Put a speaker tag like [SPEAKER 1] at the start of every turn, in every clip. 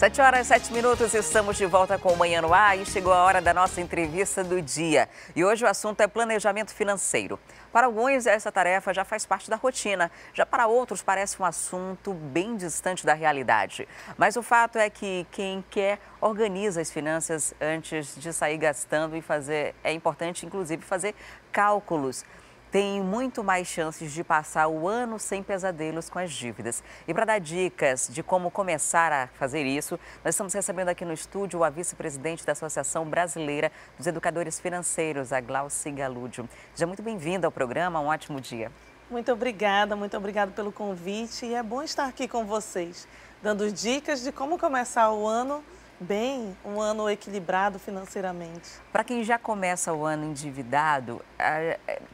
[SPEAKER 1] 7 horas, 7 minutos, estamos de volta com o Manhã no Ar e chegou a hora da nossa entrevista do dia. E hoje o assunto é planejamento financeiro. Para alguns, essa tarefa já faz parte da rotina. Já para outros, parece um assunto bem distante da realidade. Mas o fato é que quem quer organiza as finanças antes de sair gastando e é importante, inclusive, fazer cálculos. Tem muito mais chances de passar o ano sem pesadelos com as dívidas. E para dar dicas de como começar a fazer isso, nós estamos recebendo aqui no estúdio a vice-presidente da Associação Brasileira dos Educadores Financeiros, a Glauci Galúdio. Seja muito bem-vinda ao programa, um ótimo dia.
[SPEAKER 2] Muito obrigada pelo convite e é bom estar aqui com vocês, dando dicas de como começar o ano bem, um ano equilibrado financeiramente.
[SPEAKER 1] Para quem já começa o ano endividado,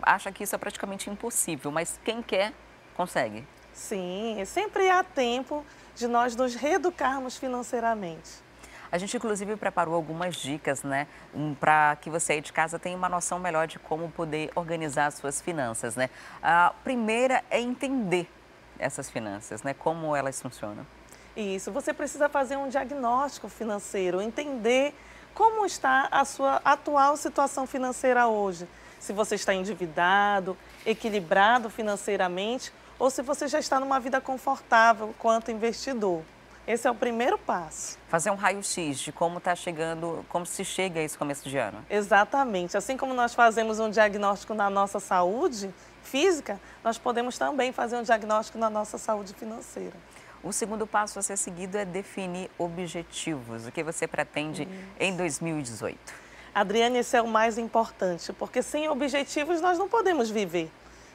[SPEAKER 1] acha que isso é praticamente impossível, mas quem quer, consegue.
[SPEAKER 2] Sim, sempre há tempo de nós nos reeducarmos financeiramente.
[SPEAKER 1] A gente, inclusive, preparou algumas dicas, né, para que você aí de casa tenha uma noção melhor de como poder organizar as suas finanças, né? A primeira é entender essas finanças, né, como elas funcionam.
[SPEAKER 2] Isso, você precisa fazer um diagnóstico financeiro, entender como está a sua atual situação financeira hoje. Se você está endividado, equilibrado financeiramente ou se você já está numa vida confortável quanto investidor. Esse é o primeiro passo.
[SPEAKER 1] Fazer um raio-x de como está chegando, como se chega a esse começo de ano.
[SPEAKER 2] Exatamente. Assim como nós fazemos um diagnóstico na nossa saúde física, nós podemos também fazer um diagnóstico na nossa saúde financeira.
[SPEAKER 1] O segundo passo a ser seguido é definir objetivos. O que você pretende em 2018?
[SPEAKER 2] Adriane, esse é o mais importante, porque sem objetivos nós não podemos viver.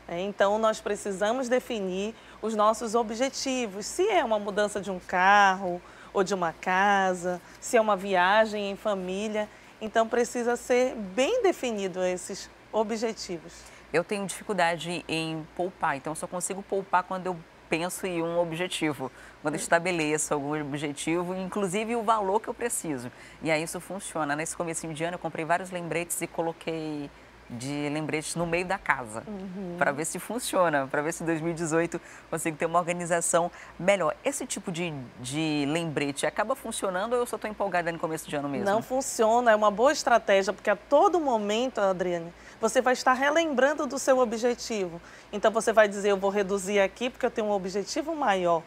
[SPEAKER 2] Então, nós precisamos definir os nossos objetivos. Se é uma mudança de um carro ou de uma casa, se é uma viagem em família, então precisa ser bem definido esses objetivos.
[SPEAKER 1] Eu tenho dificuldade em poupar, então só consigo poupar quando eu penso em um objetivo, quando eu estabeleço algum objetivo, inclusive o valor que eu preciso. E aí isso funciona. Nesse comecinho de ano eu comprei vários lembretes e coloquei de lembretes no meio da casa, para ver se funciona, para ver se em 2018 consigo ter uma organização melhor. Esse tipo de lembrete acaba funcionando ou eu só estou empolgada no começo de ano mesmo?
[SPEAKER 2] Não funciona, é uma boa estratégia, porque a todo momento, Adriane, você vai estar relembrando do seu objetivo. Então você vai dizer, eu vou reduzir aqui porque eu tenho um objetivo maior,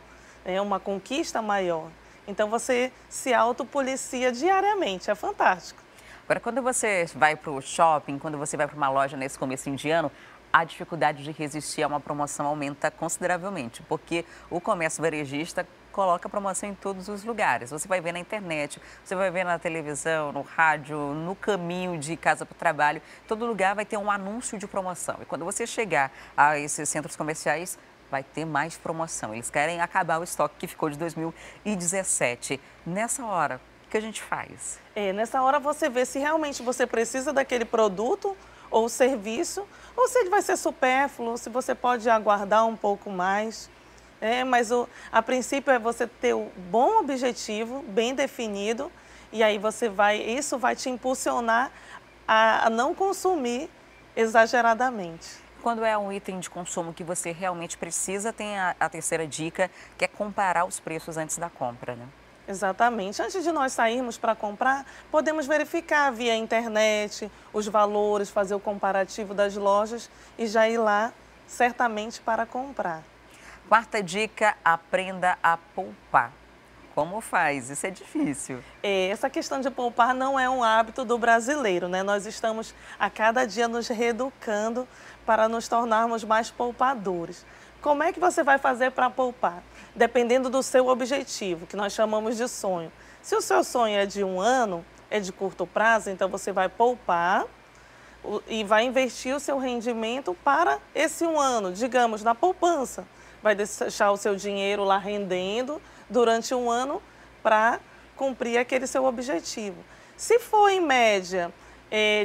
[SPEAKER 2] uma conquista maior. Então você se autopolicia diariamente, é fantástico.
[SPEAKER 1] Agora, quando você vai para o shopping, quando você vai para uma loja nesse comecinho de ano, a dificuldade de resistir a uma promoção aumenta consideravelmente, porque o comércio varejista coloca promoção em todos os lugares. Você vai ver na internet, você vai ver na televisão, no rádio, no caminho de casa para o trabalho, todo lugar vai ter um anúncio de promoção. E quando você chegar a esses centros comerciais, vai ter mais promoção. Eles querem acabar o estoque que ficou de 2017. Nessa hora, o que a gente faz?
[SPEAKER 2] Nessa hora você vê se realmente você precisa daquele produto ou serviço, ou se ele vai ser supérfluo, se você pode aguardar um pouco mais. Mas a princípio é você ter um bom objetivo, bem definido, e aí isso vai te impulsionar a não consumir exageradamente.
[SPEAKER 1] Quando é um item de consumo que você realmente precisa, tem a terceira dica, que é comparar os preços antes da compra, né?
[SPEAKER 2] Exatamente. Antes de nós sairmos para comprar, podemos verificar via internet os valores, fazer o comparativo das lojas e já ir lá certamente para comprar.
[SPEAKER 1] Quarta dica, aprenda a poupar. Como faz? Isso é difícil.
[SPEAKER 2] Essa questão de poupar não é um hábito do brasileiro, né? Nós estamos a cada dia nos reeducando para nos tornarmos mais poupadores. Como é que você vai fazer para poupar? Dependendo do seu objetivo, que nós chamamos de sonho. Se o seu sonho é de um ano, é de curto prazo, então você vai poupar e vai investir o seu rendimento para esse um ano, digamos, na poupança. Vai deixar o seu dinheiro lá rendendo durante um ano para cumprir aquele seu objetivo. Se for em média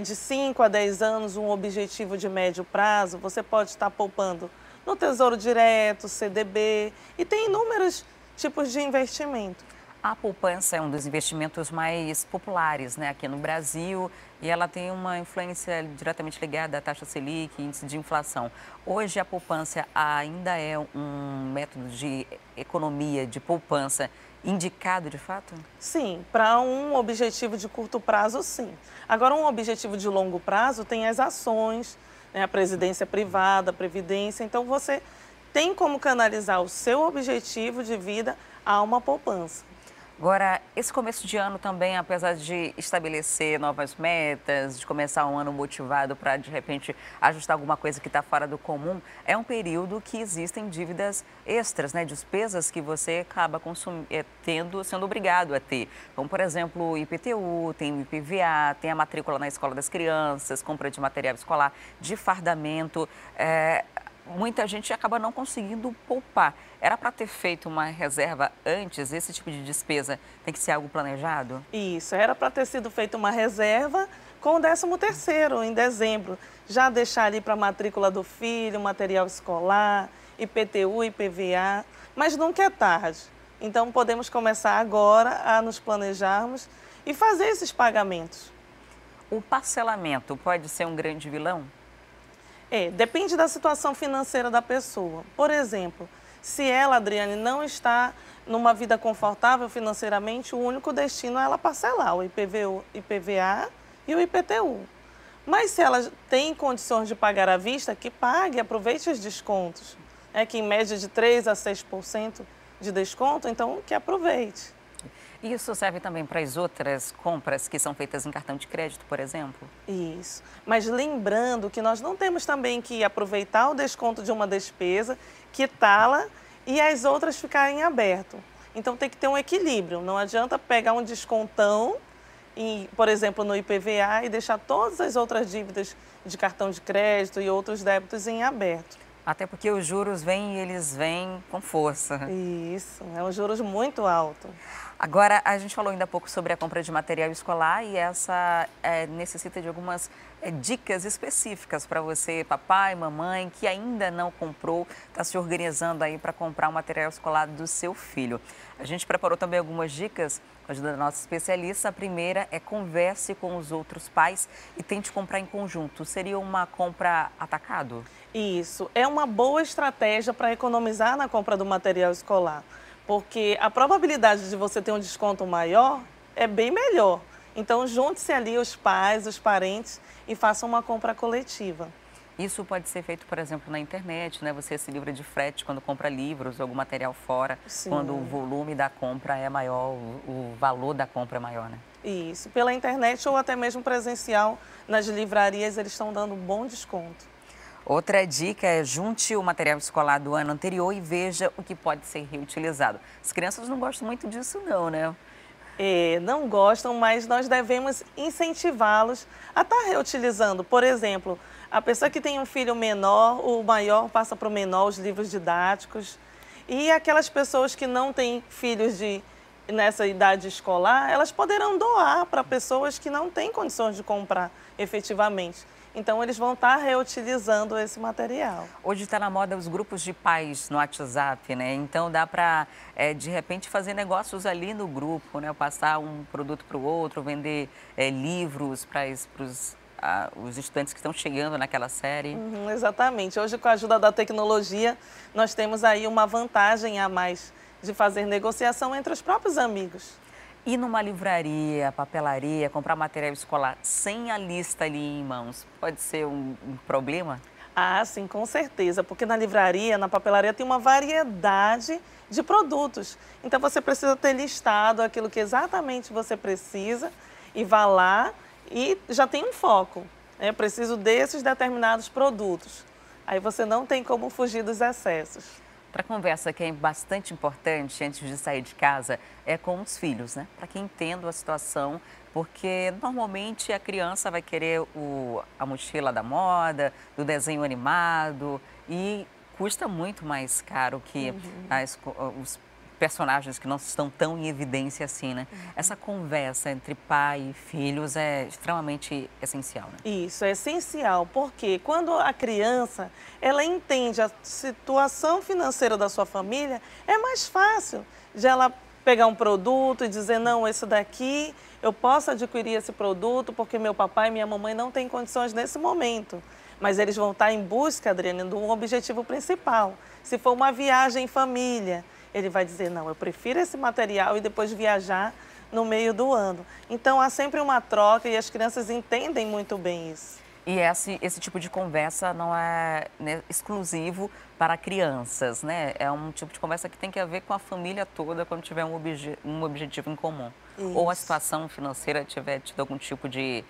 [SPEAKER 2] de 5 a 10 anos, um objetivo de médio prazo, você pode estar poupando no Tesouro Direto, CDB, e tem inúmeros tipos de investimento.
[SPEAKER 1] A poupança é um dos investimentos mais populares, né, aqui no Brasil, e ela tem uma influência diretamente ligada à taxa Selic, índice de inflação. Hoje a poupança ainda é um método de economia, de poupança indicado de fato?
[SPEAKER 2] Sim, para um objetivo de curto prazo, sim. Agora, um objetivo de longo prazo tem as ações, né, a presidência privada, a previdência. Então, você tem como canalizar o seu objetivo de vida a uma poupança.
[SPEAKER 1] Agora, esse começo de ano também, apesar de estabelecer novas metas, de começar um ano motivado para, de repente, ajustar alguma coisa que está fora do comum, é um período que existem dívidas extras, né? Despesas que você acaba sendo obrigado a ter. Como, por exemplo, o IPTU, tem o IPVA, tem a matrícula na escola das crianças, compra de material escolar, de fardamento. Muita gente acaba não conseguindo poupar. Era para ter feito uma reserva antes? Esse tipo de despesa tem que ser algo planejado?
[SPEAKER 2] Isso, era para ter sido feita uma reserva com o 13º em dezembro. Já deixar ali para a matrícula do filho, material escolar, IPTU, IPVA, mas nunca é tarde. Então podemos começar agora a nos planejarmos e fazer esses pagamentos.
[SPEAKER 1] O parcelamento pode ser um grande vilão?
[SPEAKER 2] Depende da situação financeira da pessoa. Por exemplo, se ela, Adriane, não está numa vida confortável financeiramente, o único destino é ela parcelar o IPVA e o IPTU. Mas se ela tem condições de pagar à vista, que pague, aproveite os descontos. Que em média de 3% a 6% de desconto, então que aproveite.
[SPEAKER 1] Isso serve também para as outras compras que são feitas em cartão de crédito, por exemplo?
[SPEAKER 2] Isso. Mas lembrando que nós não temos também que aproveitar o desconto de uma despesa, quitá-la e as outras ficarem aberto. Então tem que ter um equilíbrio. Não adianta pegar um descontão, por exemplo, no IPVA e deixar todas as outras dívidas de cartão de crédito e outros débitos em aberto.
[SPEAKER 1] Até porque os juros vêm e eles vêm com força.
[SPEAKER 2] Isso, é um juros muito alto.
[SPEAKER 1] Agora, a gente falou ainda há pouco sobre a compra de material escolar e essa necessita de algumas dicas específicas para você, papai, mamãe, que ainda não comprou, está se organizando aí para comprar o material escolar do seu filho. A gente preparou também algumas dicas com a ajuda da nossa especialista. A primeira é converse com os outros pais e tente comprar em conjunto. Seria uma compra atacado?
[SPEAKER 2] Isso, é uma boa estratégia para economizar na compra do material escolar. Porque a probabilidade de você ter um desconto maior é bem melhor. Então, junte-se ali os pais, os parentes e façam uma compra coletiva.
[SPEAKER 1] Isso pode ser feito, por exemplo, na internet, né? Você se livra de frete quando compra livros ou algum material fora,
[SPEAKER 2] Sim.
[SPEAKER 1] Quando o volume da compra é maior, o valor da compra é maior, né?
[SPEAKER 2] Isso, pela internet ou até mesmo presencial, nas livrarias eles estão dando um bom desconto.
[SPEAKER 1] Outra dica é junte o material escolar do ano anterior e veja o que pode ser reutilizado. As crianças não gostam muito disso não, né?
[SPEAKER 2] Não gostam, mas nós devemos incentivá-los a estar reutilizando. Por exemplo, a pessoa que tem um filho menor, o maior passa para o menor os livros didáticos. E aquelas pessoas que não têm filhos nessa idade escolar, elas poderão doar para pessoas que não têm condições de comprar efetivamente. Então, eles vão estar reutilizando esse material.
[SPEAKER 1] Hoje está na moda os grupos de pais no WhatsApp, né? Então, dá para, de repente, fazer negócios ali no grupo, né? Passar um produto para o outro, vender livros para os estudantes que estão chegando naquela série.
[SPEAKER 2] Exatamente. Hoje, com a ajuda da tecnologia, nós temos aí uma vantagem a mais de fazer negociação entre os próprios amigos.
[SPEAKER 1] Ir numa livraria, papelaria, comprar material escolar sem a lista ali em mãos, pode ser um problema?
[SPEAKER 2] Ah, sim, com certeza, porque na livraria, na papelaria tem uma variedade de produtos. Então você precisa ter listado aquilo que exatamente você precisa e vá lá e já tem um foco. Eu preciso desses determinados produtos. Aí você não tem como fugir dos excessos.
[SPEAKER 1] Outra conversa que é bastante importante antes de sair de casa é com os filhos, né? Para que entendam a situação, porque normalmente a criança vai querer a mochila da moda, do desenho animado e custa muito mais caro que os personagens que não estão tão em evidência assim, né? Essa conversa entre pai e filhos é extremamente essencial, né?
[SPEAKER 2] Isso, é essencial, porque quando a criança, ela entende a situação financeira da sua família, é mais fácil de ela pegar um produto e dizer, não, esse daqui eu posso adquirir esse produto porque meu papai e minha mamãe não têm condições nesse momento. Mas eles vão estar em busca, Adriane, de um objetivo principal. Se for uma viagem em família, ele vai dizer, não, eu prefiro esse material e depois viajar no meio do ano. Então, há sempre uma troca e as crianças entendem muito bem isso.
[SPEAKER 1] E esse tipo de conversa não é, né, exclusivo para crianças, né? É um tipo de conversa que tem que haver com a família toda quando tiver um objetivo em comum.
[SPEAKER 2] Isso.
[SPEAKER 1] Ou a situação financeira tiver tido algum tipo de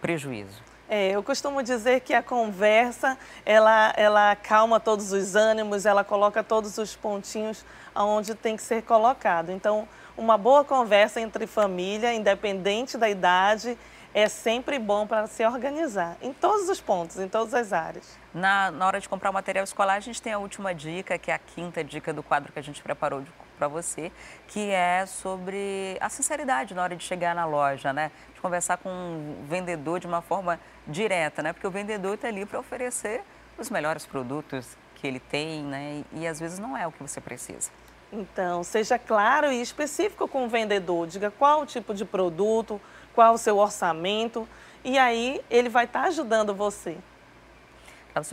[SPEAKER 1] prejuízo.
[SPEAKER 2] Eu costumo dizer que a conversa, ela acalma todos os ânimos, ela coloca todos os pontinhos onde tem que ser colocado. Então, uma boa conversa entre família, independente da idade, é sempre bom para se organizar, em todos os pontos, em todas as áreas.
[SPEAKER 1] Na hora de comprar o material escolar, a gente tem a última dica, que é a quinta dica do quadro que a gente preparou para você, que é sobre a sinceridade na hora de chegar na loja, né? De conversar com o vendedor de uma forma direta, né? Porque o vendedor está ali para oferecer os melhores produtos que ele tem, né? E às vezes não é o que você precisa.
[SPEAKER 2] Então, seja claro e específico com o vendedor, diga qual o tipo de produto, qual o seu orçamento, e aí ele vai estar ajudando você.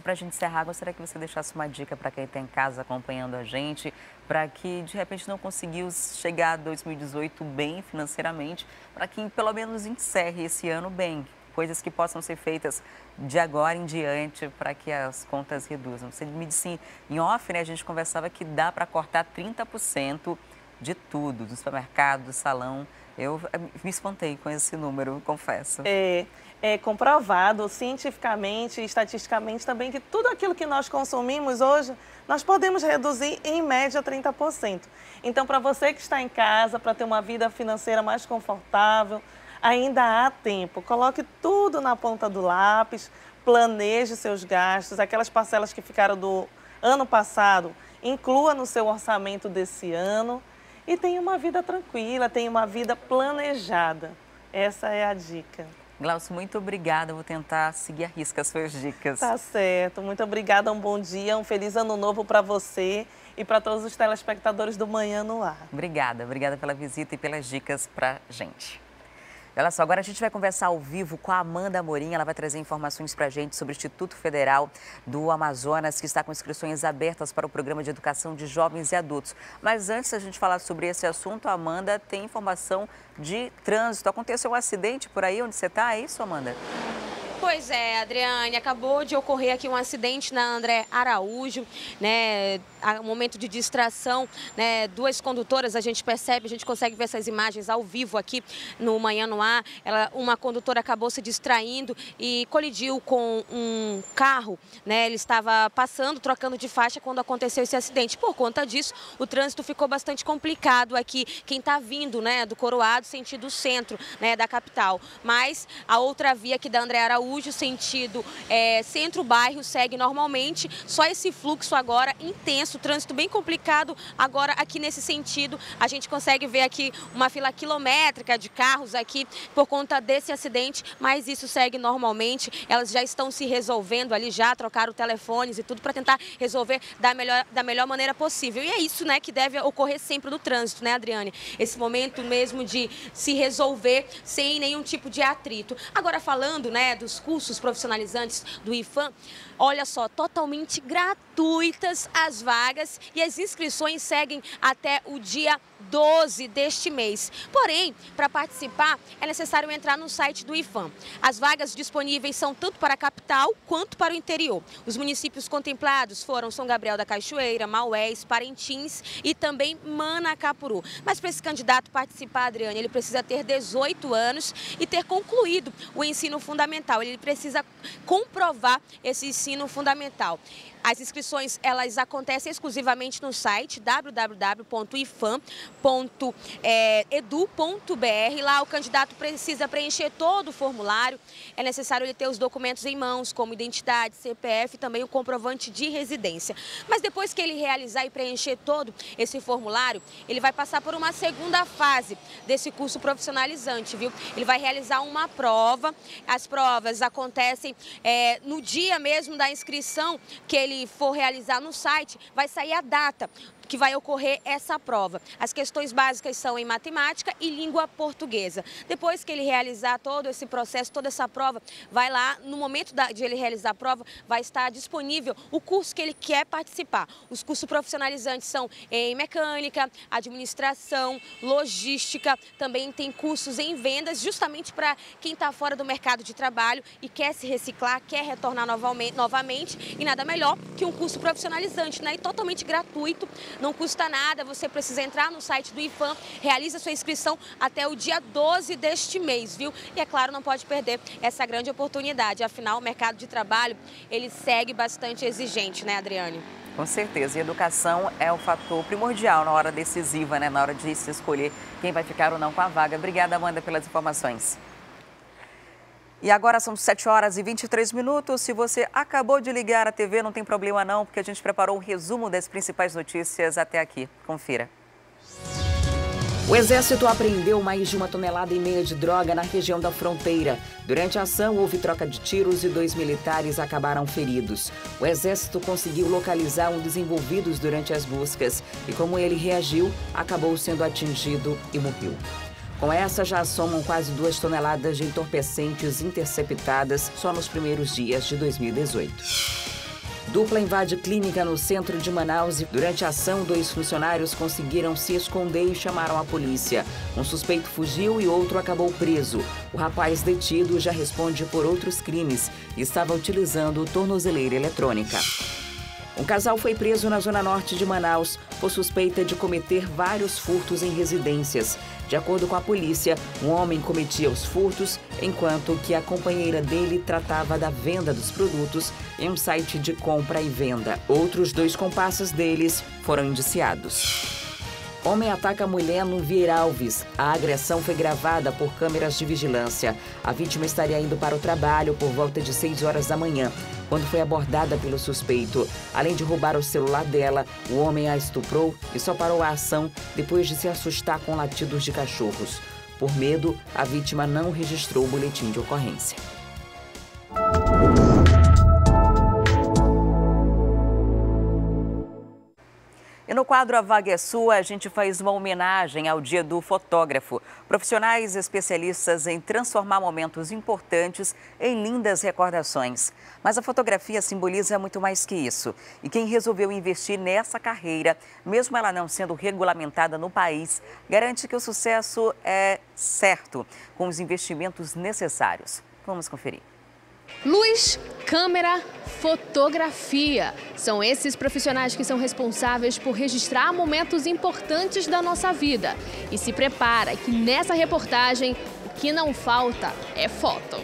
[SPEAKER 1] Para a gente encerrar, gostaria que você deixasse uma dica para quem está em casa acompanhando a gente, para que de repente não conseguiu chegar a 2018 bem financeiramente, para que pelo menos encerre esse ano bem, coisas que possam ser feitas de agora em diante para que as contas reduzam. Você me disse em off, né, a gente conversava que dá para cortar 30% de tudo, do supermercado, do salão. Eu me espantei com esse número, confesso.
[SPEAKER 2] É comprovado cientificamente e estatisticamente também que tudo aquilo que nós consumimos hoje, nós podemos reduzir em média 30%. Então, para você que está em casa, para ter uma vida financeira mais confortável, ainda há tempo. Coloque tudo na ponta do lápis, planeje seus gastos, aquelas parcelas que ficaram do ano passado, inclua no seu orçamento desse ano e tenha uma vida tranquila, tenha uma vida planejada. Essa é a dica.
[SPEAKER 1] Glaucio, muito obrigada. Eu vou tentar seguir à risca as suas dicas.
[SPEAKER 2] Tá certo. Muito obrigada. Um bom dia, um feliz ano novo para você e para todos os telespectadores do Manhã no Ar.
[SPEAKER 1] Obrigada. Obrigada pela visita e pelas dicas para gente. Olha só, agora a gente vai conversar ao vivo com a Amanda Amorim. Ela vai trazer informações para a gente sobre o Instituto Federal do Amazonas, que está com inscrições abertas para o Programa de Educação de Jovens e Adultos. Mas antes da gente falar sobre esse assunto, a Amanda tem informação de trânsito. Aconteceu um acidente por aí onde você está, é isso, Amanda?
[SPEAKER 3] Pois é, Adriane, acabou de ocorrer aqui um acidente na André Araújo, né? Um momento de distração, né? Duas condutoras, a gente percebe, a gente consegue ver essas imagens ao vivo aqui no Manhã no Ar. Uma condutora acabou se distraindo e colidiu com um carro, né? Ele estava passando, trocando de faixa quando aconteceu esse acidente. Por conta disso, o trânsito ficou bastante complicado aqui. Quem está vindo, né, do Coroado, sentido centro, né, da capital. Mas a outra via aqui da André Araújo, sentido centro-bairro, segue normalmente, só esse fluxo agora intenso, trânsito bem complicado. Agora aqui nesse sentido, a gente consegue ver aqui uma fila quilométrica de carros aqui por conta desse acidente, mas isso segue normalmente. Elas já estão se resolvendo ali, já trocaram telefones e tudo para tentar resolver da melhor maneira possível. E é isso, né, que deve ocorrer sempre no trânsito, né, Adriane? Esse momento mesmo de se resolver sem nenhum tipo de atrito. Agora falando, né, dos cursos profissionalizantes do IFAM, olha só, totalmente gratuitas as vagas e as inscrições seguem até o dia 12 deste mês. Porém, para participar é necessário entrar no site do IFAM. As vagas disponíveis são tanto para a capital quanto para o interior. Os municípios contemplados foram São Gabriel da Cachoeira, Maués, Parintins e também Manacapuru. Mas para esse candidato participar, Adriane, ele precisa ter 18 anos e ter concluído o ensino fundamental. Ele precisa comprovar esse ensino fundamental. As inscrições, elas acontecem exclusivamente no site www.ifam.edu.br. Lá o candidato precisa preencher todo o formulário. É necessário ele ter os documentos em mãos, como identidade, CPF e também o comprovante de residência. Mas depois que ele realizar e preencher todo esse formulário, ele vai passar por uma segunda fase desse curso profissionalizante, viu? Ele vai realizar uma prova. As provas acontecem no dia mesmo da inscrição que ele for realizar no site, vai sair a data que vai ocorrer essa prova. As questões básicas são em matemática e língua portuguesa. Depois que ele realizar todo esse processo, toda essa prova, vai lá, no momento de ele realizar a prova, vai estar disponível o curso que ele quer participar. Os cursos profissionalizantes são em mecânica, administração, logística, também tem cursos em vendas, justamente para quem está fora do mercado de trabalho e quer se reciclar, quer retornar novamente, e nada melhor que um curso profissionalizante, né? E totalmente gratuito, não custa nada, você precisa entrar no site do IPHAN, realiza sua inscrição até o dia 12 deste mês, viu? E é claro, não pode perder essa grande oportunidade, afinal o mercado de trabalho, ele segue bastante exigente, né, Adriane?
[SPEAKER 1] Com certeza, e educação é o fator primordial na hora decisiva, né? Na hora de se escolher quem vai ficar ou não com a vaga. Obrigada, Amanda, pelas informações. E agora são 7h23. Se você acabou de ligar a TV, não tem problema não, porque a gente preparou um resumo das principais notícias até aqui. Confira. O Exército apreendeu mais de 1,5 toneladas de droga na região da fronteira. Durante a ação, houve troca de tiros e 2 militares acabaram feridos. O Exército conseguiu localizar um dos envolvidos durante as buscas e, como ele reagiu, acabou sendo atingido e morreu. Com essa, já somam quase 2 toneladas de entorpecentes interceptadas só nos primeiros dias de 2018. Dupla invade clínica no centro de Manaus e, durante a ação, 2 funcionários conseguiram se esconder e chamaram a polícia. Um suspeito fugiu e outro acabou preso. O rapaz detido já responde por outros crimes e estava utilizando tornozeleira eletrônica. Um casal foi preso na zona norte de Manaus por suspeita de cometer vários furtos em residências. De acordo com a polícia, um homem cometia os furtos, enquanto que a companheira dele tratava da venda dos produtos em um site de compra e venda. Outros 2 comparsas deles foram indiciados. Homem ataca a mulher no Vieira Alves. A agressão foi gravada por câmeras de vigilância. A vítima estaria indo para o trabalho por volta de 6 horas da manhã, quando foi abordada pelo suspeito. Além de roubar o celular dela, o homem a estuprou e só parou a ação depois de se assustar com latidos de cachorros. Por medo, a vítima não registrou o boletim de ocorrência. E no quadro A Vaga é Sua, a gente faz uma homenagem ao Dia do Fotógrafo. Profissionais especialistas em transformar momentos importantes em lindas recordações. Mas a fotografia simboliza muito mais que isso. E quem resolveu investir nessa carreira, mesmo ela não sendo regulamentada no país, garante que o sucesso é certo, com os investimentos necessários. Vamos conferir.
[SPEAKER 4] Luz, câmera, fotografia. São esses profissionais que são responsáveis por registrar momentos importantes da nossa vida. E se prepara que nessa reportagem o que não falta é foto.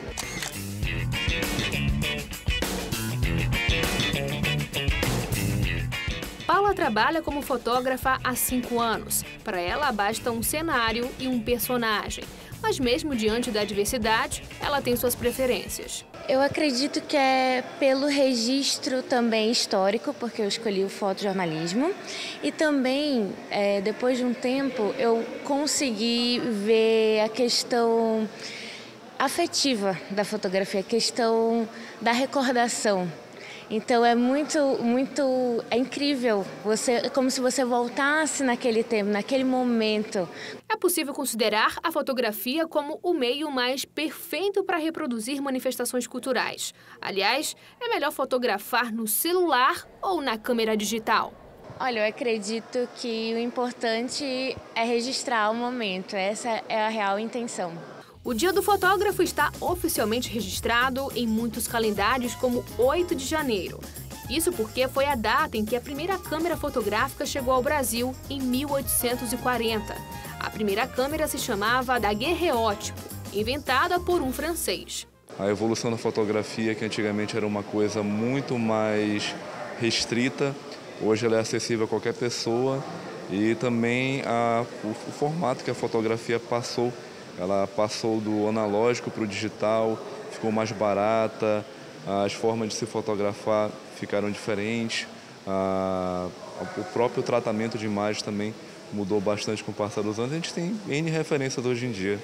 [SPEAKER 4] Paula trabalha como fotógrafa há 5 anos. Para ela, basta um cenário e um personagem. Mas mesmo diante da diversidade, ela tem suas preferências.
[SPEAKER 5] Eu acredito que é pelo registro também histórico, porque eu escolhi o fotojornalismo. E também, depois de um tempo, eu consegui ver a questão afetiva da fotografia, a questão da recordação. Então é é incrível, é como se você voltasse naquele tempo, naquele momento.
[SPEAKER 4] É possível considerar a fotografia como o meio mais perfeito para reproduzir manifestações culturais. Aliás, é melhor fotografar no celular ou na câmera digital.
[SPEAKER 5] Olha, eu acredito que o importante é registrar o momento, essa é a real intenção.
[SPEAKER 4] O Dia do Fotógrafo está oficialmente registrado em muitos calendários como 8 de janeiro. Isso porque foi a data em que a primeira câmera fotográfica chegou ao Brasil, em 1840. A primeira câmera se chamava daguerreótipo, inventada por um francês.
[SPEAKER 6] A evolução da fotografia, que antigamente era uma coisa muito mais restrita, hoje ela é acessível a qualquer pessoa e também o formato que a fotografia passou. Ela passou do analógico para o digital, ficou mais barata, as formas de se fotografar ficaram diferentes, o próprio tratamento de imagem também mudou bastante com o passar dos anos. A gente tem N referências hoje em dia,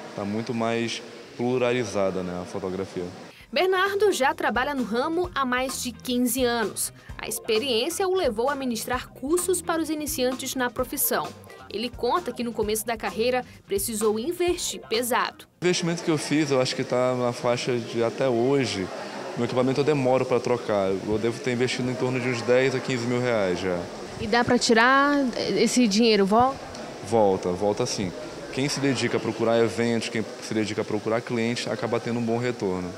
[SPEAKER 6] está muito mais pluralizada, né, a fotografia.
[SPEAKER 4] Bernardo já trabalha no ramo há mais de 15 anos. A experiência o levou a ministrar cursos para os iniciantes na profissão. Ele conta que no começo da carreira precisou investir pesado.
[SPEAKER 6] O investimento que eu fiz, eu acho que está na faixa de até hoje. Meu equipamento eu demoro para trocar. Eu devo ter investido em torno de uns 10 a 15 mil reais já.
[SPEAKER 4] E dá para tirar esse dinheiro,
[SPEAKER 6] Volta sim. Quem se dedica a procurar eventos, quem se dedica a procurar clientes, acaba tendo um bom retorno.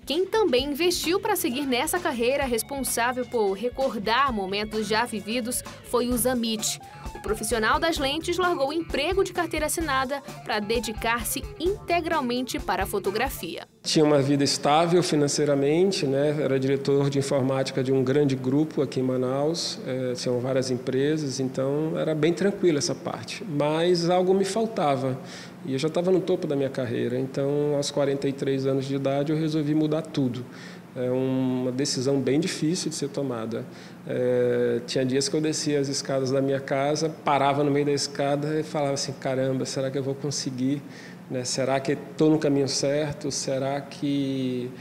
[SPEAKER 4] Quem também investiu para seguir nessa carreira responsável por recordar momentos já vividos foi o Zamit. O profissional das lentes largou o emprego de carteira assinada para dedicar-se integralmente para a fotografia.
[SPEAKER 7] Tinha uma vida estável financeiramente, né? Era diretor de informática de um grande grupo aqui em Manaus, tinham várias empresas, então era bem tranquila essa parte. Mas algo me faltava e eu já estava no topo da minha carreira, então aos 43 anos de idade eu resolvi mudar tudo. É uma decisão bem difícil de ser tomada. Tinha dias que eu descia as escadas da minha casa, parava no meio da escada e falava assim, caramba, será que eu vou conseguir? Né? Será que estou no caminho certo? Será que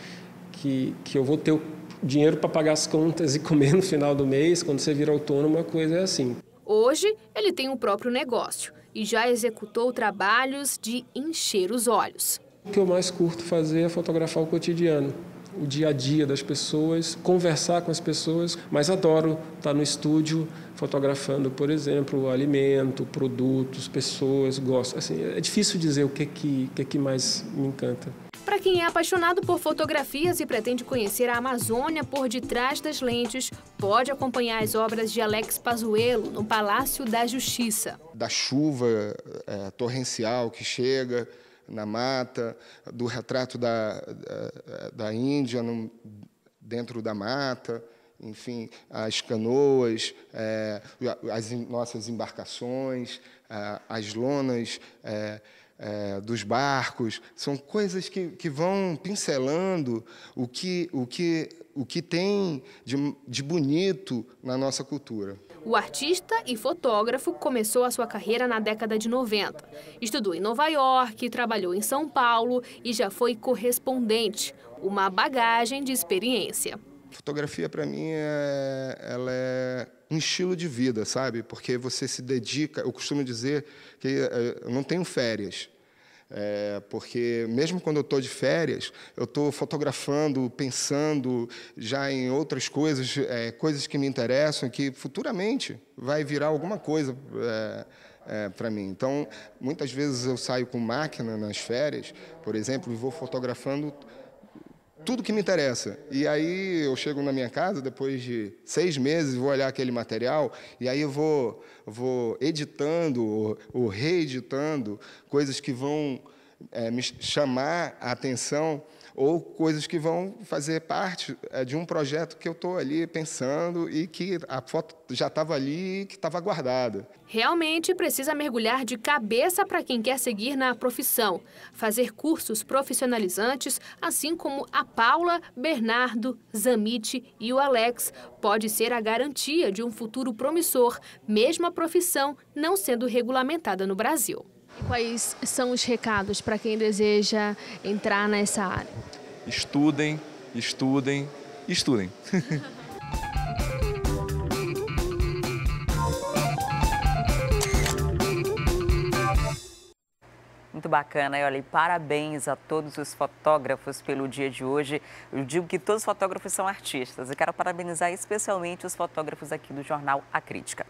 [SPEAKER 7] eu vou ter o dinheiro para pagar as contas e comer no final do mês? Quando você vira autônomo, a coisa é assim.
[SPEAKER 4] Hoje, ele tem o próprio negócio e já executou trabalhos de encher os olhos.
[SPEAKER 7] O que eu mais curto fazer é fotografar o cotidiano, o dia a dia das pessoas, conversar com as pessoas, mas adoro estar no estúdio fotografando, por exemplo, alimento, produtos, pessoas, gosto. Assim, é difícil dizer o que mais me encanta.
[SPEAKER 4] Para quem é apaixonado por fotografias e pretende conhecer a Amazônia por detrás das lentes, pode acompanhar as obras de Alex Pazuello no Palácio da Justiça.
[SPEAKER 8] Da chuva torrencial que chega na mata, do retrato da Índia dentro da mata, enfim, as canoas, as nossas embarcações, as lonas dos barcos, são coisas que vão pincelando o que tem de bonito na nossa cultura.
[SPEAKER 4] O artista e fotógrafo começou a sua carreira na década de 90. Estudou em Nova York, trabalhou em São Paulo e já foi correspondente, uma bagagem de experiência.
[SPEAKER 8] Fotografia, para mim, ela é um estilo de vida, sabe? Porque você se dedica, eu costumo dizer que eu não tenho férias. Porque mesmo quando eu estou de férias, eu estou fotografando, pensando já em outras coisas, coisas que me interessam, que futuramente vai virar alguma coisa para mim. Então, muitas vezes eu saio com máquina nas férias, por exemplo, e vou fotografando tudo que me interessa. E aí eu chego na minha casa, depois de 6 meses, vou olhar aquele material, e aí eu vou editando ou reeditando coisas que vão me chamar a atenção ou coisas que vão fazer parte de um projeto que eu estou ali pensando e que a foto já estava ali, que estava guardada.
[SPEAKER 4] Realmente precisa mergulhar de cabeça para quem quer seguir na profissão, fazer cursos profissionalizantes, assim como a Paula, Bernardo, Zamit e o Alex, pode ser a garantia de um futuro promissor, mesmo a profissão não sendo regulamentada no Brasil. Quais são os recados para quem deseja entrar nessa área?
[SPEAKER 6] Estudem, estudem, estudem.
[SPEAKER 1] Muito bacana, e olha, e parabéns a todos os fotógrafos pelo dia de hoje. Eu digo que todos os fotógrafos são artistas e quero parabenizar especialmente os fotógrafos aqui do jornal A Crítica.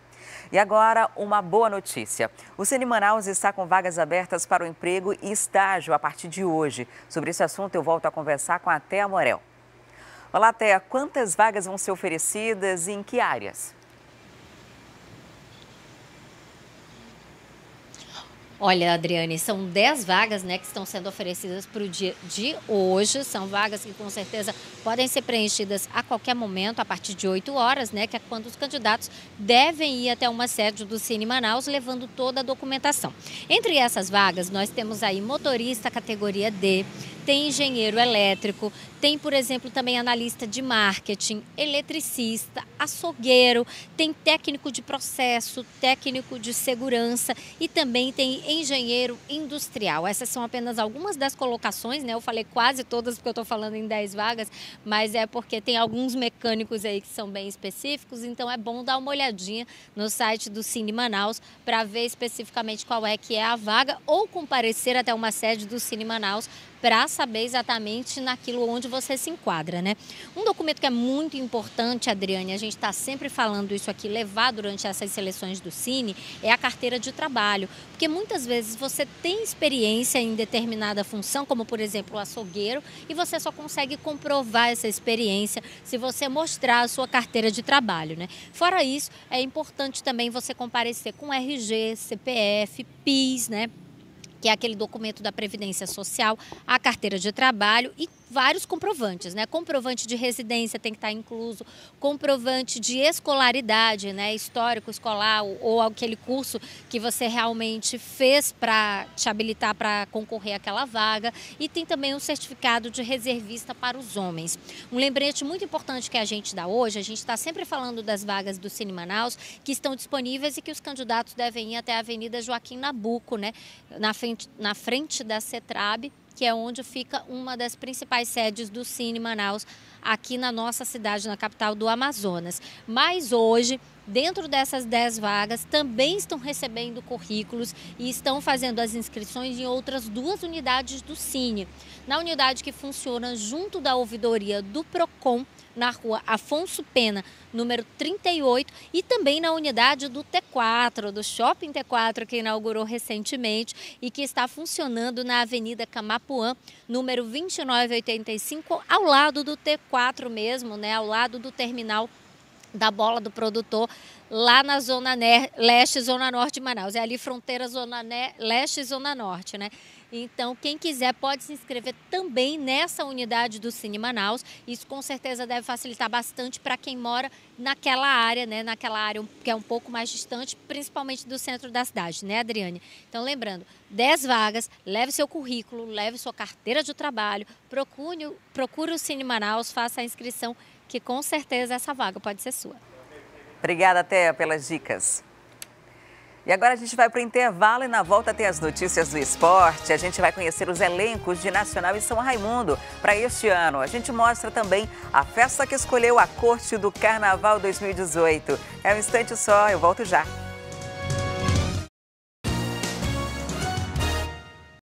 [SPEAKER 1] E agora, uma boa notícia. O Cine Manaus está com vagas abertas para o emprego e estágio a partir de hoje. Sobre esse assunto, eu volto a conversar com a Thea Morel. Olá, Thea, quantas vagas vão ser oferecidas e em que áreas?
[SPEAKER 9] Olha, Adriane, são 10 vagas, né, que estão sendo oferecidas para o dia de hoje. São vagas que com certeza podem ser preenchidas a qualquer momento, a partir de 8 horas, né, que é quando os candidatos devem ir até uma sede do Cine Manaus levando toda a documentação. Entre essas vagas, nós temos aí motorista categoria D, tem engenheiro elétrico, tem, por exemplo, também analista de marketing, eletricista, açougueiro, tem técnico de processo, técnico de segurança e também tem engenheiro industrial. Essas são apenas algumas das colocações, né? Eu falei quase todas porque eu estou falando em 10 vagas, mas é porque tem alguns mecânicos aí que são bem específicos, então é bom dar uma olhadinha no site do Cine Manaus para ver especificamente qual é que é a vaga ou comparecer até uma sede do Cine Manaus para saber exatamente naquilo onde você se enquadra, né? Um documento que é muito importante, Adriane, a gente está sempre falando isso aqui, levar durante essas seleções do Cine, é a carteira de trabalho. Porque muitas vezes você tem experiência em determinada função, como por exemplo o açougueiro, e você só consegue comprovar essa experiência se você mostrar a sua carteira de trabalho, né? Fora isso, é importante também você comparecer com RG, CPF, PIS, né? Que é aquele documento da Previdência Social, a carteira de trabalho e vários comprovantes, né? Comprovante de residência tem que estar incluso, comprovante de escolaridade, né? Histórico escolar ou aquele curso que você realmente fez para te habilitar para concorrer àquela vaga, e tem também um certificado de reservista para os homens. Um lembrete muito importante que a gente dá hoje, a gente está sempre falando das vagas do Cine Manaus que estão disponíveis e que os candidatos devem ir até a Avenida Joaquim Nabuco, né? Na frente da CETRAB, que é onde fica uma das principais sedes do Cine Manaus, aqui na nossa cidade, na capital do Amazonas. Mas hoje, dentro dessas 10 vagas, também estão recebendo currículos e estão fazendo as inscrições em outras 2 unidades do Cine. Na unidade que funciona junto da ouvidoria do PROCON, na rua Afonso Pena, número 38, e também na unidade do T4, do Shopping T4, que inaugurou recentemente e que está funcionando na Avenida Camapuã, número 2985, ao lado do T4 mesmo, né, ao lado do terminal da Bola do Produtor, lá na Zona Leste, Zona Norte de Manaus. É ali fronteira Zona Leste e Zona Norte, né? Então, quem quiser pode se inscrever também nessa unidade do Cine Manaus. Isso com certeza deve facilitar bastante para quem mora naquela área, né? Naquela área que é um pouco mais distante, principalmente do centro da cidade, né, Adriane? Então, lembrando, 10 vagas, leve seu currículo, leve sua carteira de trabalho, procure o Cine Manaus, faça a inscrição, que com certeza essa vaga pode ser sua.
[SPEAKER 1] Obrigada, Thea, pelas dicas. E agora a gente vai para o intervalo e na volta tem as notícias do esporte. A gente vai conhecer os elencos de Nacional e São Raimundo para este ano. A gente mostra também a festa que escolheu a corte do Carnaval 2018. É um instante só, eu volto já.